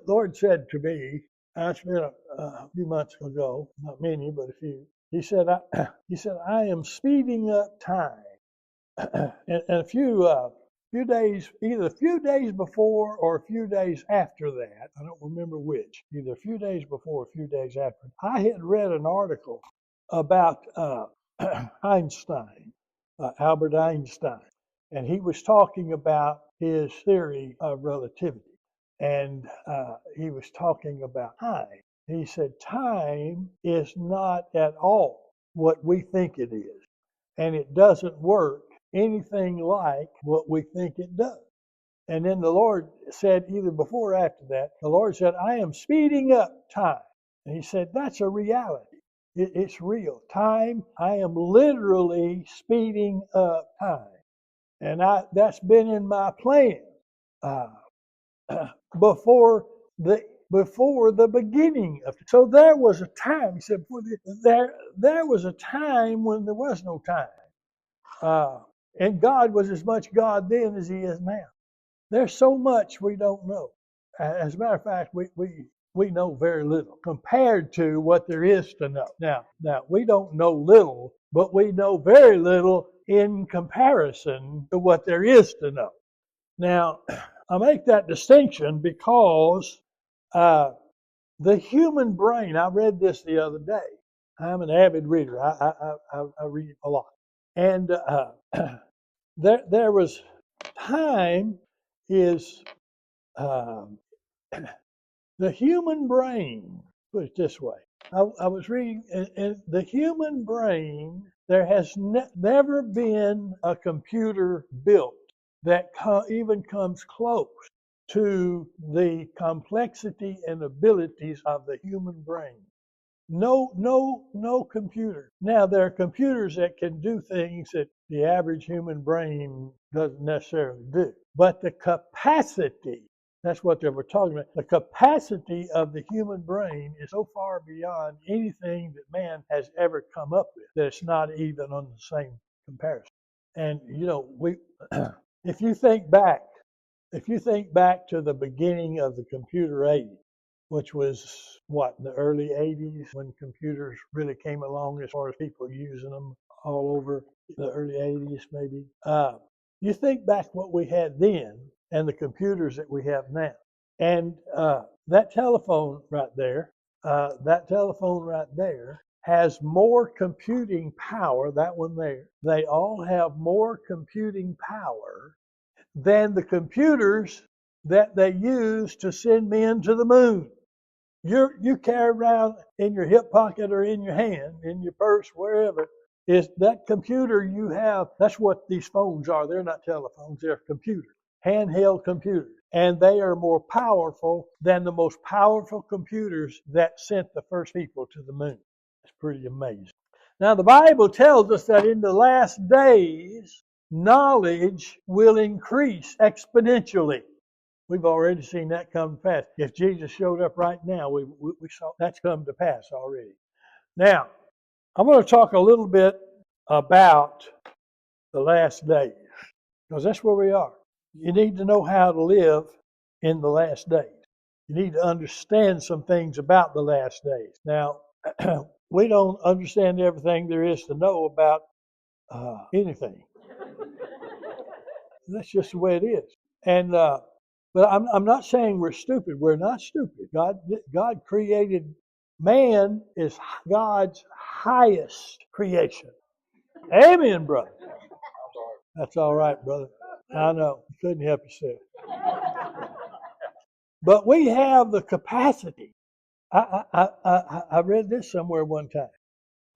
Lord said to me, I spent a few months ago, not many, but a few. He said, I am speeding up time. And a few days, either a few days before or a few days after that, I don't remember which, either a few days before or a few days after, I had read an article about Einstein, Albert Einstein, and he was talking about his theory of relativity. And he was talking about time. He said, time is not at all what we think it is, and it doesn't work anything like what we think it does. And then the Lord said, either before or after that, the Lord said, I am speeding up time. And he said, that's a reality. It's real. Time, I am literally speeding up time. And that's been in my plan before the beginning of. So there was a time, he said, there was a time when there was no time. And God was as much God then as he is now. There's so much we don't know. As a matter of fact, we know very little compared to what there is to know. Now we don't know little, but we know very little in comparison to what there is to know. Now, I make that distinction because the human brain, I read this the other day. I'm an avid reader. I read a lot. And there was time is the human brain, put it this way. I was reading, and the human brain, there has never been a computer built that even comes close to the complexity and abilities of the human brain. No computer. Now, there are computers that can do things that the average human brain doesn't necessarily do. But the capacity, that's what they were talking about, the capacity of the human brain is so far beyond anything that man has ever come up with that it's not even on the same comparison. And, if you think back to the beginning of the computer age, which was in the early 80s when computers really came along as far as people using them all over the early 80s maybe. You think back what we had then and the computers that we have now. And that telephone right there has more computing power, that one there. They all have more computing power than the computers that they use to send men to the moon. You carry around in your hip pocket or in your hand, in your purse, wherever, is that computer you have. That's what these phones are. They're not telephones, they're computers, handheld computers. And they are more powerful than the most powerful computers that sent the first people to the moon. It's pretty amazing. Now, the Bible tells us that in the last days, knowledge will increase exponentially. We've already seen that come to pass. If Jesus showed up right now, we saw that's come to pass already. Now, I'm going to talk a little bit about the last days, because that's where we are. You need to know how to live in the last days. You need to understand some things about the last days. Now, we don't understand everything there is to know about anything. That's just the way it is. And but I'm not saying we're stupid. We're not stupid. God created man is God's highest creation. Amen, brother. That's all right, brother. I know. You couldn't help yourself. But we have the capacity. I read this somewhere one time.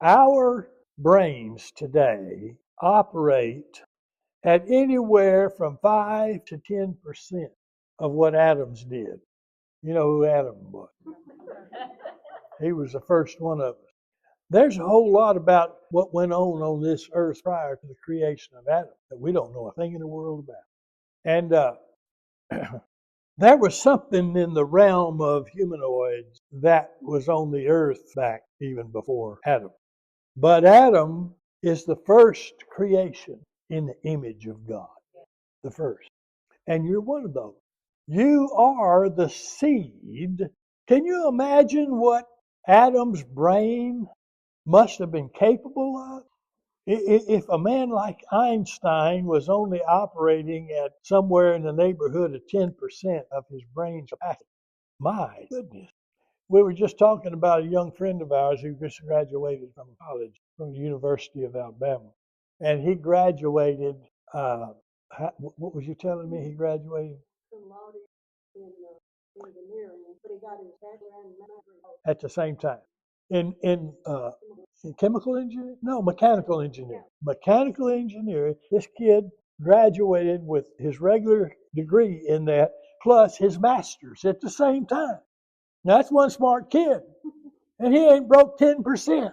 Our brains today operate at anywhere from 5 to 10% of what Adam's did. You know who Adam was. He was the first one of us. There's a whole lot about what went on this earth prior to the creation of Adam that we don't know a thing in the world about. And there was something in the realm of humanoids that was on the earth back even before Adam. But Adam is the first creation in the image of God. The first. And you're one of those. You are the seed. Can you imagine what Adam's brain must have been capable of? If a man like Einstein was only operating at somewhere in the neighborhood of 10% of his brain's capacity, my goodness. We were just talking about a young friend of ours who just graduated from college, from the University of Alabama. And he graduated, what was you telling me he graduated? At the same time. In chemical engineering? No, mechanical engineering. Mechanical engineering. This kid graduated with his regular degree in that, plus his master's at the same time. Now, that's one smart kid. And he ain't broke 10%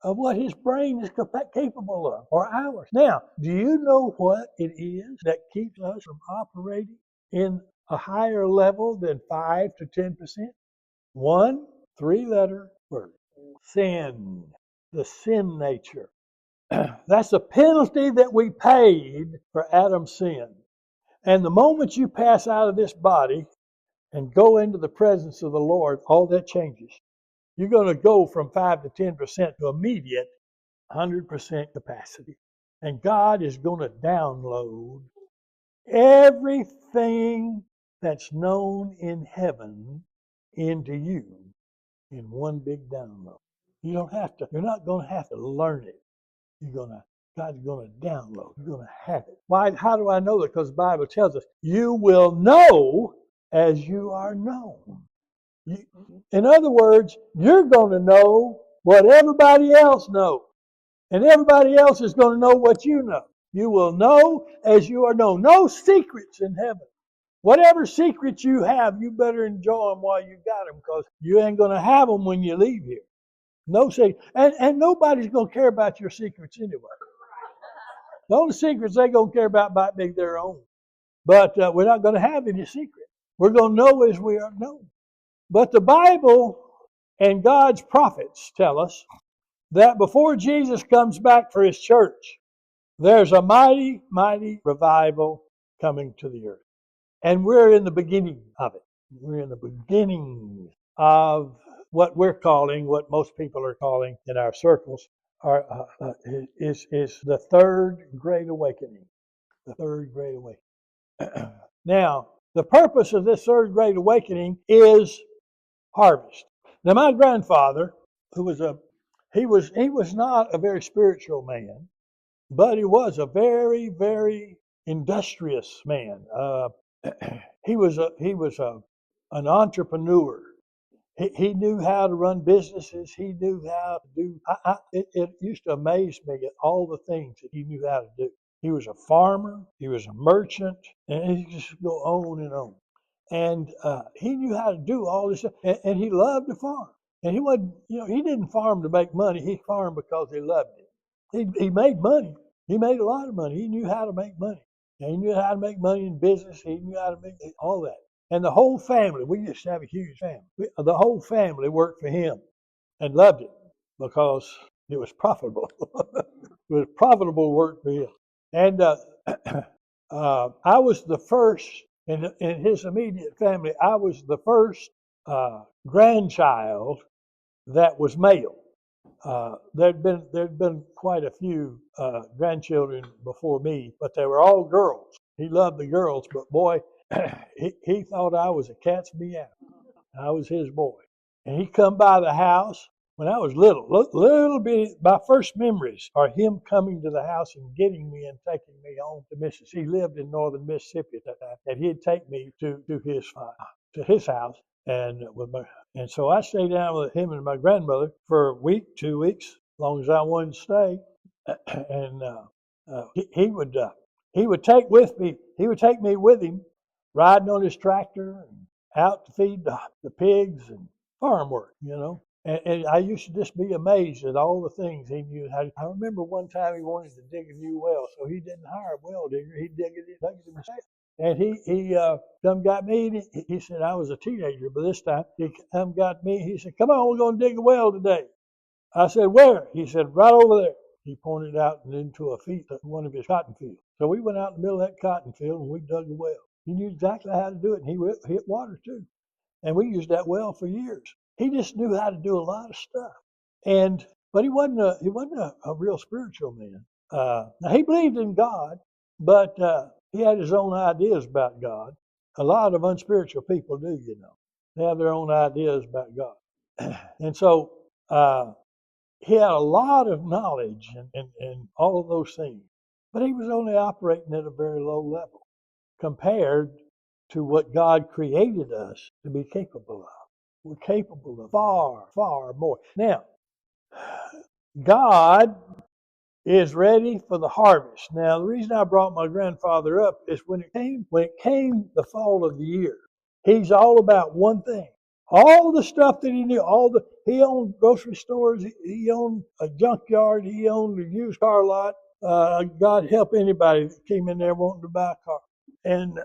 of what his brain is capable of, or ours. Now, do you know what it is that keeps us from operating in a higher level than 5 to 10%? One 3-letter word: sin. The sin nature. That's the penalty that we paid for Adam's sin. And the moment you pass out of this body and go into the presence of the Lord, all that changes. You're going to go from 5 to 10% to immediate 100% capacity. And God is going to download everything that's known in heaven into you in one big download. You're not going to have to learn it. God's going to download. You're going to have it. Why? How do I know that? Because the Bible tells us, you will know as you are known. In other words, you're going to know what everybody else knows. And everybody else is going to know what you know. You will know as you are known. No secrets in heaven. Whatever secrets you have, you better enjoy them while you got them, because you ain't going to have them when you leave here. No secret. And nobody's going to care about your secrets anyway. The only secrets they're going to care about might be their own. But we're not going to have any secret. We're going to know as we are known. But the Bible and God's prophets tell us that before Jesus comes back for his church, there's a mighty, mighty revival coming to the earth. And we're in the beginning of it. We're in the beginning of what we're calling, what most people are calling in our circles, is the third great awakening. The third great awakening. Now, the purpose of this third great awakening is harvest. Now, my grandfather, he was not a very spiritual man, but he was a very, very industrious man. He was an entrepreneur. He knew how to run businesses. He knew how to do. It used to amaze me at all the things that he knew how to do. He was a farmer. He was a merchant, and he just go on and on. And he knew how to do all this stuff, and he loved to farm. And he wasn't, he didn't farm to make money. He farmed because he loved it. He made money. He made a lot of money. He knew how to make money. And he knew how to make money in business. He knew how to make all that. And the whole family, we used to have a huge family. The whole family worked for him and loved it because it was profitable. It was profitable work for him. And I was the first, in his immediate family, I was the first grandchild that was male. There'd been quite a few grandchildren before me, but they were all girls. He loved the girls, but boy, he thought I was a cat's meow. I was his boy. And he come by the house when I was little bit. My first memories are him coming to the house and getting me and taking me home to Mississippi. He lived in northern Mississippi at that time, and he'd take me to his house. And so I stayed down with him and my grandmother for a week, 2 weeks, as long as I wanted to stay. And he would take me with him, riding on his tractor and out to feed the pigs and farm work, And I used to just be amazed at all the things he knew how to. I remember one time he wanted to dig a new well, so he didn't hire a well digger. He dug it himself. And he come got me. He said I was a teenager, but this time he come got me. He said, "Come on, we're going to dig a well today." I said, "Where?" He said, "Right over there." He pointed out into one of his cotton fields. So we went out in the middle of that cotton field and we dug a well. He knew exactly how to do it, and he hit water too. And we used that well for years. He just knew how to do a lot of stuff. But he wasn't a real spiritual man. Now he believed in God, but he had his own ideas about God. A lot of unspiritual people do, you know. They have their own ideas about God. And so he had a lot of knowledge and all of those things. But he was only operating at a very low level compared to what God created us to be capable of. We're capable of far, far more. Now, God is ready for the harvest. Now, the reason I brought my grandfather up is when it came the fall of the year, he's all about one thing. All the stuff that he knew, he owned grocery stores, he owned a junkyard, he owned a used car lot. God help anybody that came in there wanting to buy a car. And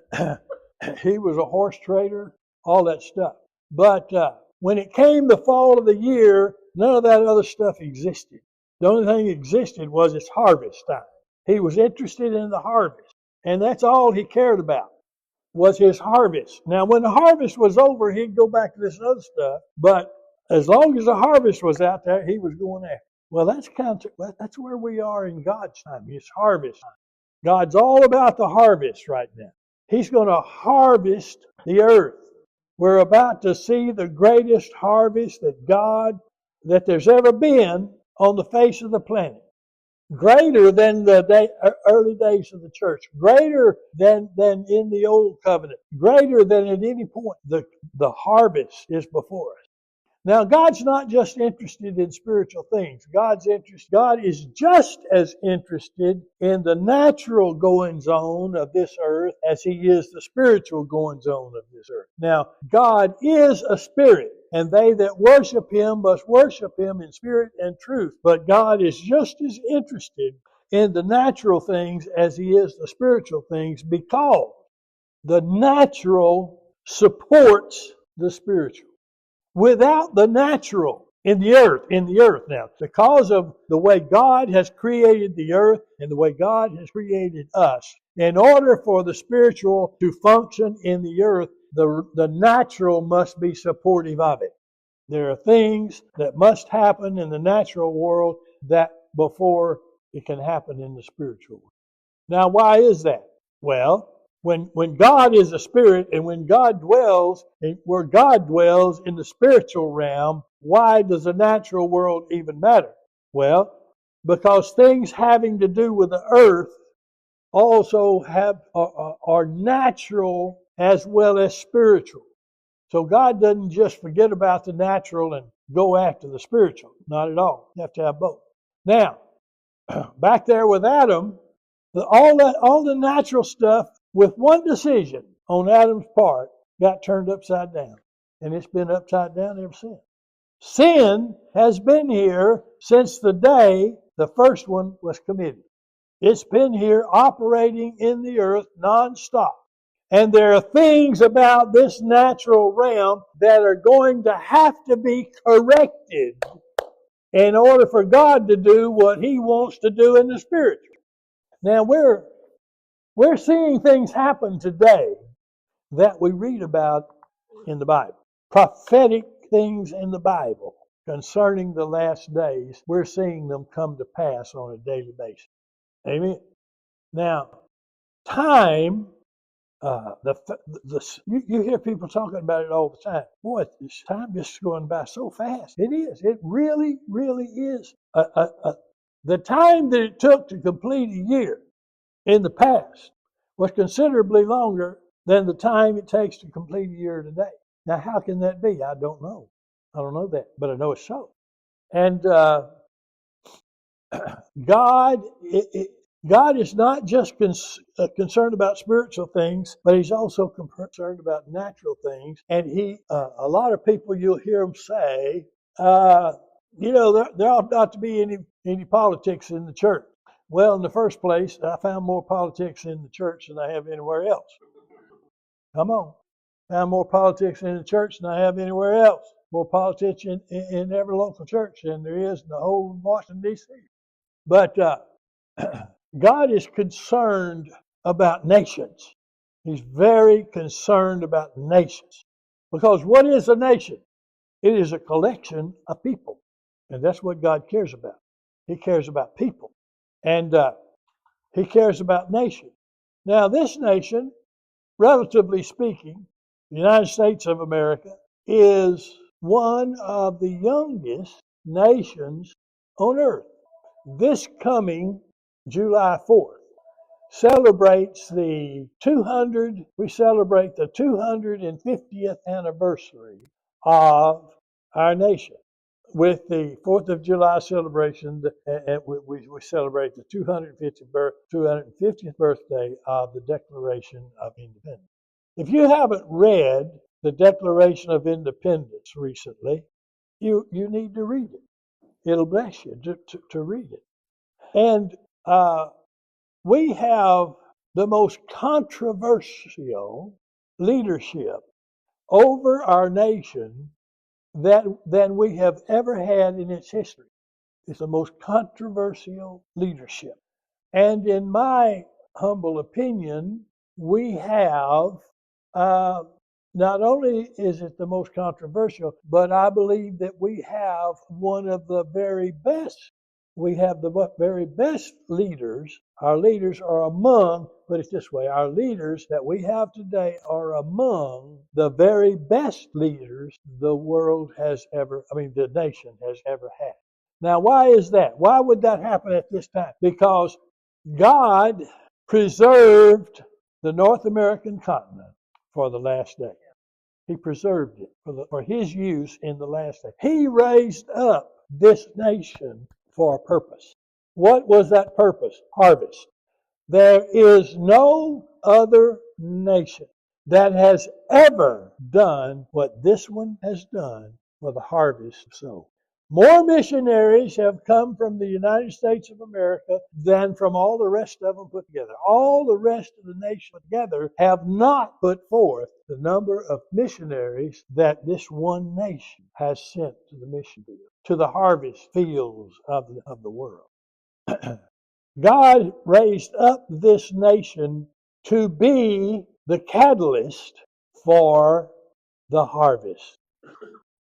he was a horse trader, all that stuff. But when it came the fall of the year, none of that other stuff existed. The only thing that existed was its harvest time. He was interested in the harvest, and that's all he cared about was his harvest. Now, when the harvest was over, he'd go back to this other stuff, but as long as the harvest was out there, he was going after. Well, that's where we are in God's time. It's harvest time. God's all about the harvest right now. He's going to harvest the earth. We're about to see the greatest harvest that there's ever been on the face of the planet. Greater than the early days of the church. Greater than in the old covenant. Greater than at any point. The harvest is before us. Now, God's not just interested in spiritual things. God is just as interested in the natural goings on of this earth as he is the spiritual goings on of this earth. Now, God is a spirit, and they that worship him must worship him in spirit and truth. But God is just as interested in the natural things as he is the spiritual things, because the natural supports the spiritual. Without the natural in the earth now, because of the way God has created the earth and the way God has created us, in order for the spiritual to function in the earth, the natural must be supportive of it. There are things that must happen in the natural world that before it can happen in the spiritual world. Now, why is that? Well, when God is a spirit and when God dwells, where God dwells in the spiritual realm, why does the natural world even matter? Well, because things having to do with the earth also are natural as well as spiritual. So God doesn't just forget about the natural and go after the spiritual. Not at all. You have to have both. Now, back there with Adam, all the natural stuff, with one decision on Adam's part, got turned upside down. And it's been upside down ever since. Sin has been here since the day the first one was committed. It's been here operating in the earth nonstop. And there are things about this natural realm that are going to have to be corrected in order for God to do what he wants to do in the spiritual. Now, we're seeing things happen today that we read about in the Bible. Prophetic things in the Bible concerning the last days, we're seeing them come to pass on a daily basis. Amen. Now, time, you hear people talking about it all the time. Boy, this time just going by so fast. It is. It really, really is. The time that it took to complete a year in the past was considerably longer than the time it takes to complete a year today. Now, how can that be? I don't know. I don't know that, but I know it's so. And God is not just concerned about spiritual things, but he's also concerned about natural things. And a lot of people, you'll hear them say, there ought not to be any politics in the church. Well, in the first place, I found more politics in the church than I have anywhere else. Come on. I found more politics in the church than I have anywhere else. More politics in every local church than there is in the whole Washington, D.C. But God is concerned about nations. He's very concerned about nations. Because what is a nation? It is a collection of people. And that's what God cares about. He cares about people. And He cares about nations. Now, this nation, relatively speaking, the United States of America, is one of the youngest nations on earth. This coming July 4th celebrates we celebrate the 250th anniversary of our nation. With the 4th of July celebration, we celebrate the 250th birthday of the Declaration of Independence. If you haven't read the Declaration of Independence recently, you need to read it. It'll bless you to read it. And we have the most controversial leadership over our nation than we have ever had in its history. It's the most controversial leadership. And in my humble opinion, we have, not only is it the most controversial, but I believe that we have one of the very best. We have the very best leaders. Our leaders are among, put it this way, our leaders that we have today are among the very best leaders the nation has ever had. Now, why is that? Why would that happen at this time? Because God preserved the North American continent for the last day. He preserved it for His use in the last day. He raised up this nation for a purpose. What was that purpose? Harvest. There is no other nation that has ever done what this one has done for the harvest of souls. More missionaries have come from the United States of America than from all the rest of them put together. All the rest of the nation together have not put forth the number of missionaries that this one nation has sent to the mission field, to the harvest fields of the world. God raised up this nation to be the catalyst for the harvest,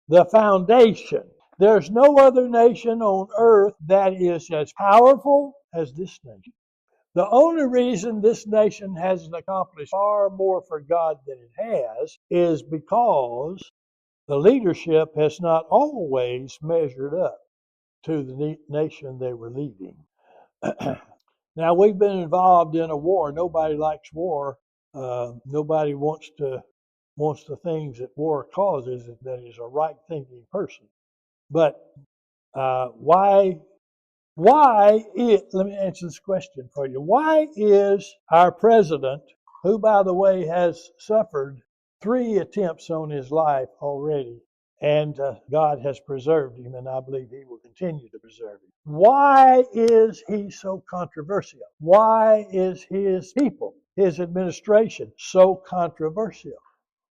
the foundation. There's no other nation on earth that is as powerful as this nation. The only reason this nation hasn't accomplished far more for God than it has is because the leadership has not always measured up to the nation they were leading. Now, we've been involved in a war. Nobody likes war. Nobody wants the things that war causes. That is a right-thinking person. But why? Let me answer this question for you. Why is our president, who, by the way, has suffered 3 attempts on his life already, and God has preserved him, and I believe He will continue to preserve him. Why is he so controversial? Why is his people, his administration, so controversial?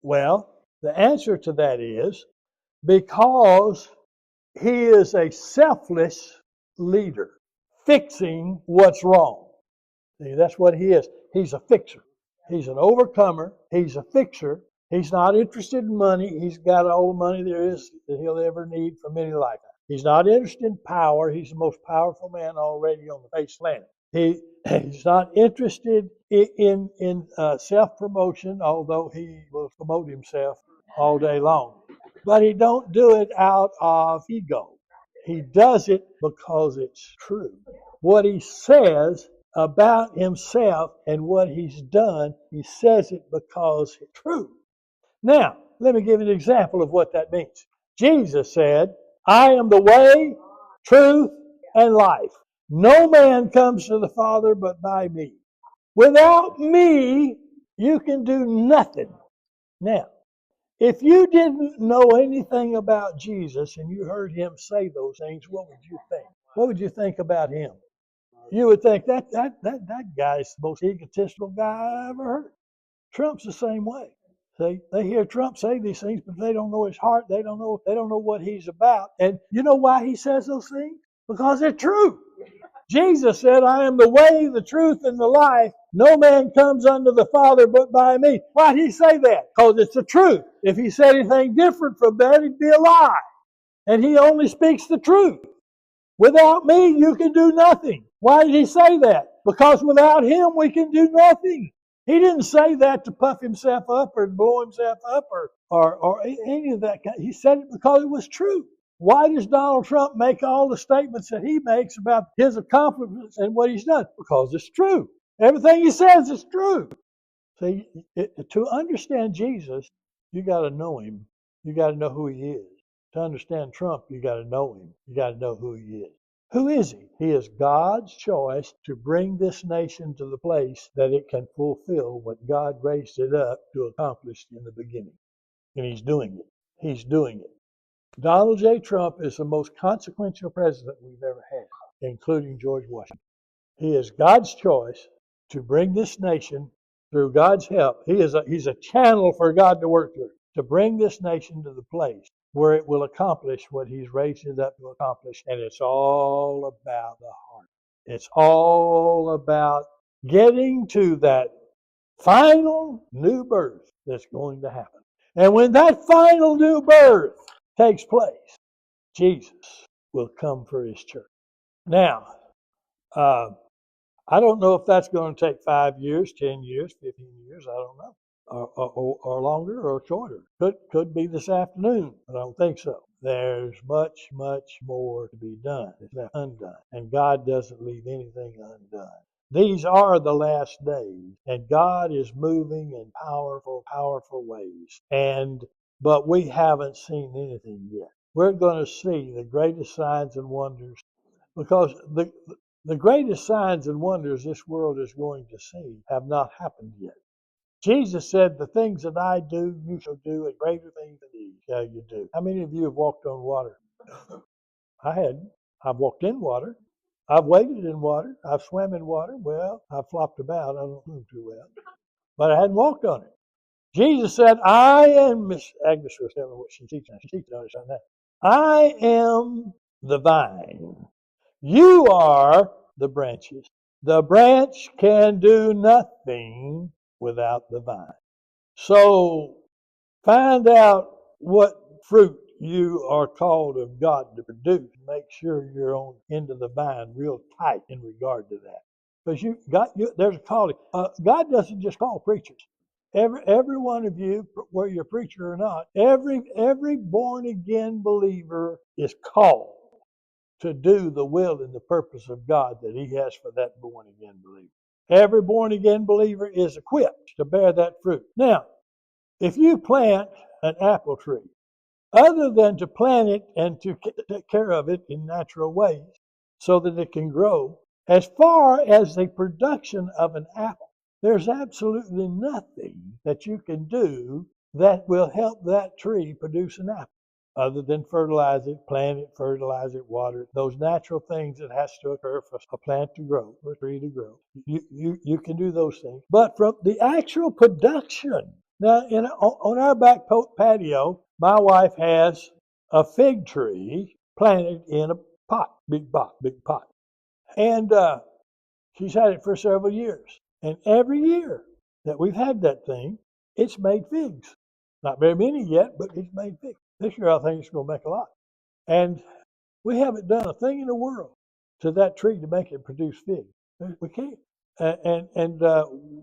Well, the answer to that is because he is a selfless leader, fixing what's wrong. See, that's what he is. He's a fixer. He's an overcomer. He's a fixer. He's not interested in money. He's got all the money there is that he'll ever need from any lifetime. He's not interested in power. He's the most powerful man already on the face of the planet. He's not interested in self-promotion, although he will promote himself all day long. But he don't do it out of ego. He does it because it's true. What he says about himself and what he's done, he says it because it's true. Now, let me give you an example of what that means. Jesus said, I am the way, truth, and life. No man comes to the Father but by me. Without me, you can do nothing. Now, if you didn't know anything about Jesus and you heard him say those things, what would you think? What would you think about him? You would think that guy's the most egotistical guy I ever heard. Trump's the same way. See, they hear Trump say these things, but they don't know his heart. They don't know what he's about. And you know why he says those things? Because they're true. Jesus said, I am the way, the truth, and the life. No man comes unto the Father but by me. Why did he say that? Because it's the truth. If he said anything different from that, it'd be a lie. And he only speaks the truth. Without me, you can do nothing. Why did he say that? Because without him, we can do nothing. He didn't say that to puff himself up or blow himself up or any of that. He said it because it was true. Why does Donald Trump make all the statements that he makes about his accomplishments and what he's done? Because it's true. Everything he says is true. See, to understand Jesus, you got to know him. You got to know who he is. To understand Trump, you got to know him. You got to know who he is. Who is he? He is God's choice to bring this nation to the place that it can fulfill what God raised it up to accomplish in the beginning. And he's doing it. He's doing it. Donald J. Trump is the most consequential president we've ever had, including George Washington. He is God's choice to bring this nation through God's help. He's a channel for God to work through, to bring this nation to the place where it will accomplish what he's raised it up to accomplish. And it's all about the heart. It's all about getting to that final new birth that's going to happen. And when that final new birth takes place, Jesus will come for his church. Now, I don't know if that's going to take 5 years, 10 years, 15 years. I don't know. Or longer or shorter. Could be this afternoon, but I don't think so. There's much, much more to be done. It's not undone. And God doesn't leave anything undone. These are the last days, and God is moving in powerful, powerful ways. But we haven't seen anything yet. We're going to see the greatest signs and wonders, because the greatest signs and wonders this world is going to see have not happened yet. Jesus said, the things that I do, you shall do, and greater things than these shall you do. How many of you have walked on water? I hadn't. I've walked in water. I've waded in water. I've swam in water. Well, I've flopped about. I don't swim too well. But I hadn't walked on it. Jesus said, I am, Miss Agnes was telling me what she teaches. She teaches on that. I am the vine. You are the branches. The branch can do nothing without the vine. So find out what fruit you are called of God to produce. Make sure you're on into the vine real tight in regard to that. Because there's a calling. God doesn't just call preachers. Every one of you, whether you're a preacher or not, every born again believer is called to do the will and the purpose of God that he has for that born again believer. Every born again believer is equipped to bear that fruit. Now, if you plant an apple tree, other than to plant it and to take care of it in natural ways so that it can grow, as far as the production of an apple, there's absolutely nothing that you can do that will help that tree produce an apple, other than fertilize it, plant it, fertilize it, water it, those natural things that has to occur for a plant to grow, for a tree to grow. You can do those things. But from the actual production, now on our back patio, my wife has a fig tree planted in a pot, big pot. And she's had it for several years. And every year that we've had that thing, it's made figs. Not very many yet, but it's made figs. This year I think it's going to make a lot. And we haven't done a thing in the world to that tree to make it produce figs. We can't.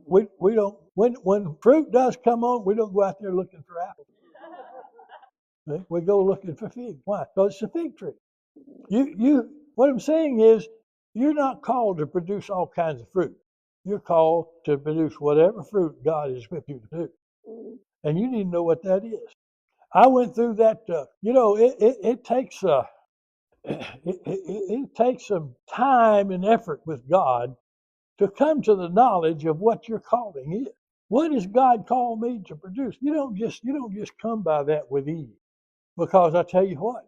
We don't, when fruit does come on, we don't go out there looking for apples. We go looking for figs. Why? Because it's a fig tree. What I'm saying is, you're not called to produce all kinds of fruit. You're called to produce whatever fruit God has equipped you to do. And you need to know what that is. I went through that, it takes it takes some time and effort with God to come to the knowledge of what your calling is. What does God call me to produce? You don't just come by that with ease. Because I tell you what,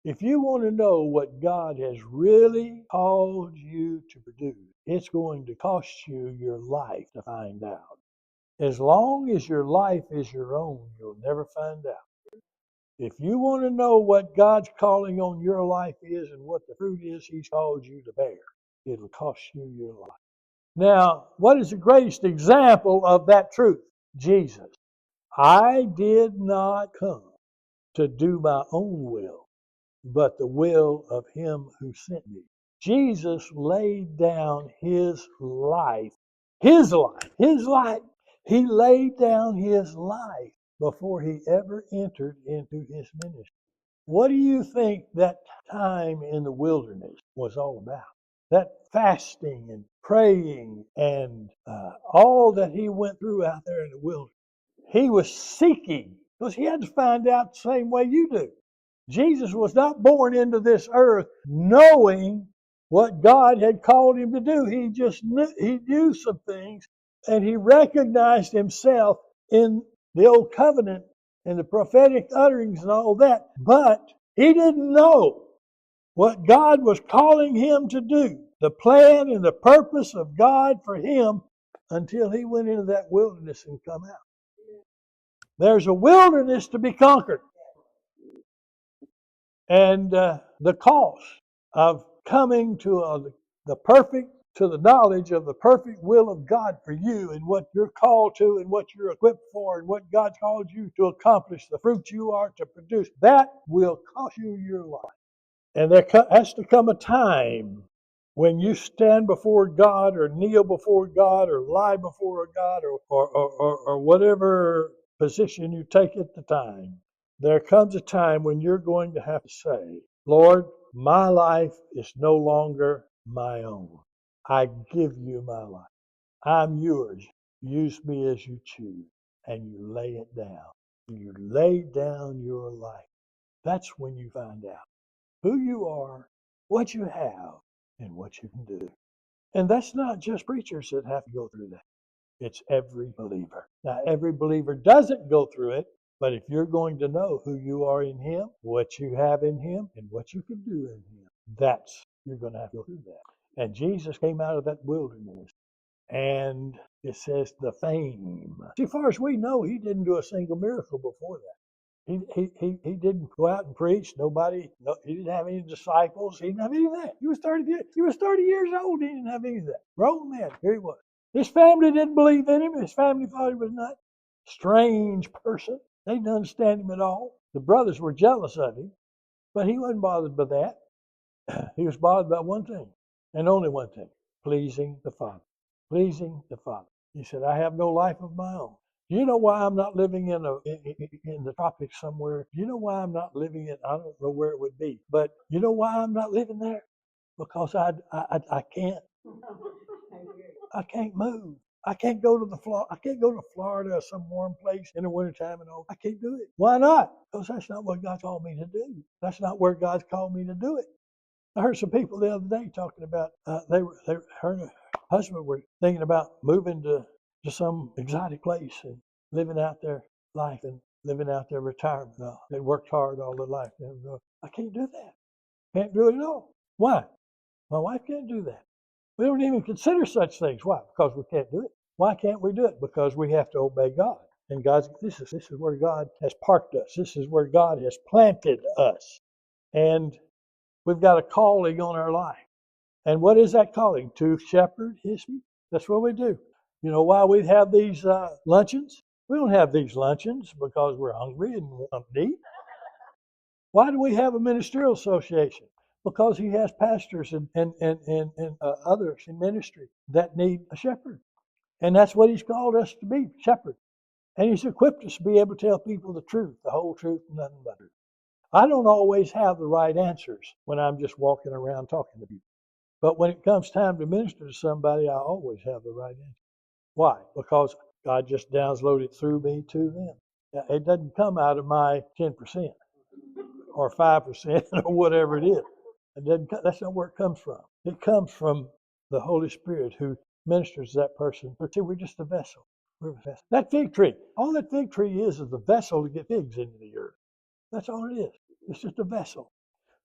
if you want to know what God has really called you to produce, it's going to cost you your life to find out. As long as your life is your own, you'll never find out. If you want to know what God's calling on your life is and what the fruit is he's called you to bear, it'll cost you your life. Now, what is the greatest example of that truth? Jesus. I did not come to do my own will, but the will of him who sent me. Jesus laid down his life. His life. His life. He laid down his life before he ever entered into his ministry. What do you think that time in the wilderness was all about? That fasting and praying and all that he went through out there in the wilderness. He was seeking because he had to find out the same way you do. Jesus was not born into this earth knowing what God had called him to do. He just knew some things, and he recognized himself in the old covenant and the prophetic utterings and all that, but he didn't know what God was calling him to do, the plan and the purpose of God for him, until he went into that wilderness and come out. There's a wilderness to be conquered. And the cost of coming to the knowledge of the perfect will of God for you and what you're called to and what you're equipped for and what God's called you to accomplish, the fruit you are to produce, that will cost you your life. And there has to come a time when you stand before God or kneel before God or lie before God or whatever position you take at the time. There comes a time when you're going to have to say, Lord, my life is no longer my own. I give you my life. I'm yours. Use me as you choose. And you lay it down. You lay down your life. That's when you find out who you are, what you have, and what you can do. And that's not just preachers that have to go through that. It's every believer. Now, every believer doesn't go through it, but if you're going to know who you are in him, what you have in him, and what you can do in him, you're going to have to go through that. And Jesus came out of that wilderness, and it says the fame. As far as we know, he didn't do a single miracle before that. He didn't go out and preach. He didn't have any disciples. He didn't have any of that. He was 30 years old. He didn't have any of that. Grown man. Here he was. His family didn't believe in him. His family thought he was nuts. Strange person. They didn't understand him at all. The brothers were jealous of him, but he wasn't bothered by that. He was bothered by one thing, and only one thing: pleasing the Father. Pleasing the Father. He said, I have no life of my own. Do you know why I'm not living in the tropics somewhere? Do you know why I'm not living in, I don't know where it would be, but you know why I'm not living there? Because I can't move. I can't go to Florida or some warm place in the wintertime and all. I can't do it. Why not? Because that's not what God called me to do. That's not where God's called me to do it. I heard some people the other day talking about her and her husband were thinking about moving to some exotic place and living out their life and living out their retirement. They worked hard all their life. I can't do that. Can't do it at all. Why? My wife can't do that. We don't even consider such things. Why? Because we can't do it. Why can't we do it? Because we have to obey God. And this is where God has parked us. This is where God has planted us. And we've got a calling on our life. And what is that calling? To shepherd his sheep. That's what we do. You know why we have these luncheons? We don't have these luncheons because we're hungry and want to eat. Why do we have a ministerial association? Because he has pastors and others in ministry that need a shepherd. And that's what he's called us to be, shepherd. And he's equipped us to be able to tell people the truth, the whole truth, and nothing but it. I don't always have the right answers when I'm just walking around talking to people. But when it comes time to minister to somebody, I always have the right answer. Why? Because God just downloaded it through me to them. It doesn't come out of my 10% or 5% or whatever it is. That's not where it comes from. It comes from the Holy Spirit who ministers to that person. See, we're just a vessel. We're a vessel. That fig tree, all that fig tree is a vessel to get figs into the earth. That's all it is. It's just a vessel.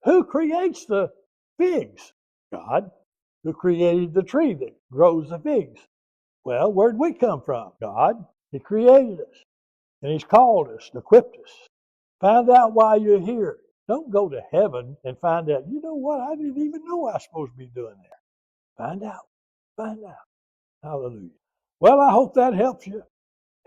Who creates the figs? God. Who created the tree that grows the figs? Well, where'd we come from? God. He created us. And he's called us, equipped us. Find out why you're here. Don't go to heaven and find out, you know what, I didn't even know I was supposed to be doing there. Find out. Find out. Hallelujah. Well, I hope that helps you.